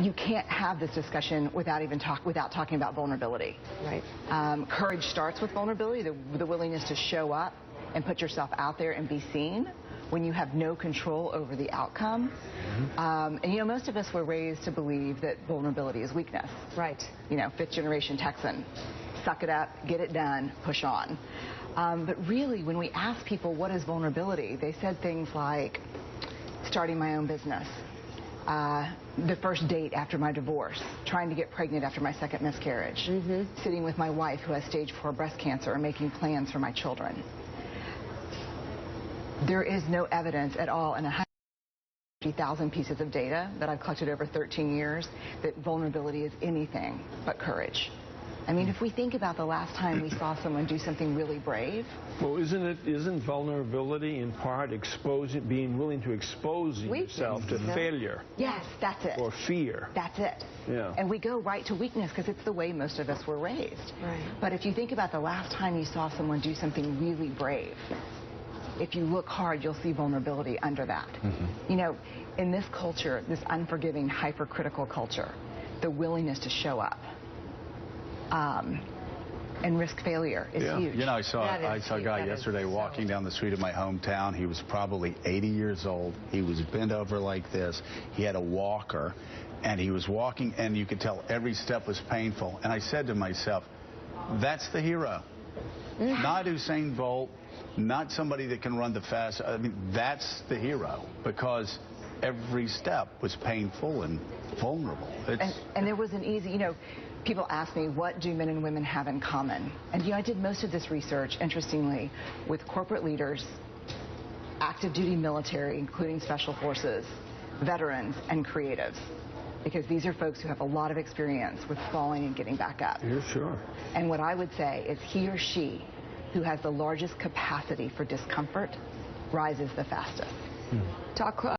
you can't have this discussion without talking about vulnerability. Right. Courage starts with vulnerability, the willingness to show up and put yourself out there and be seen when you have no control over the outcome. And you know, most of us were raised to believe that vulnerability is weakness. Right. You know, fifth generation Texan. Suck it up, get it done, push on. But really, when we ask people what is vulnerability, they said things like starting my own business, the first date after my divorce, trying to get pregnant after my second miscarriage, sitting with my wife who has stage 4 breast cancer and making plans for my children. There is no evidence at all in 150,000 pieces of data that I've collected over 13 years that vulnerability is anything but courage. I mean, if we think about the last time we saw someone do something really brave. Well, isn't vulnerability in part being willing to expose yourself to failure? Yes, that's it. Or fear. That's it. Yeah. And we go right to weakness because it's the way most of us were raised. Right. But if you think about the last time you saw someone do something really brave, if you look hard, you'll see vulnerability under that. You know, in this culture, this unforgiving, hypercritical culture, the willingness to show up and risk failure is huge. You know, I saw a guy yesterday walking down the street of my hometown. He was probably 80 years old. He was bent over like this. He had a walker, and he was walking, and you could tell every step was painful. And I said to myself, that's the hero. Not Usain Bolt, not somebody that can run the fast. I mean, that's the hero, because every step was painful and vulnerable. And there was an easy, you know, people ask me, what do men and women have in common? And, you know, I did most of this research, interestingly, with corporate leaders, active duty military, including special forces, veterans, and creatives. Because these are folks who have a lot of experience with falling and getting back up. Yeah, sure. And what I would say is he or she who has the largest capacity for discomfort rises the fastest. Talk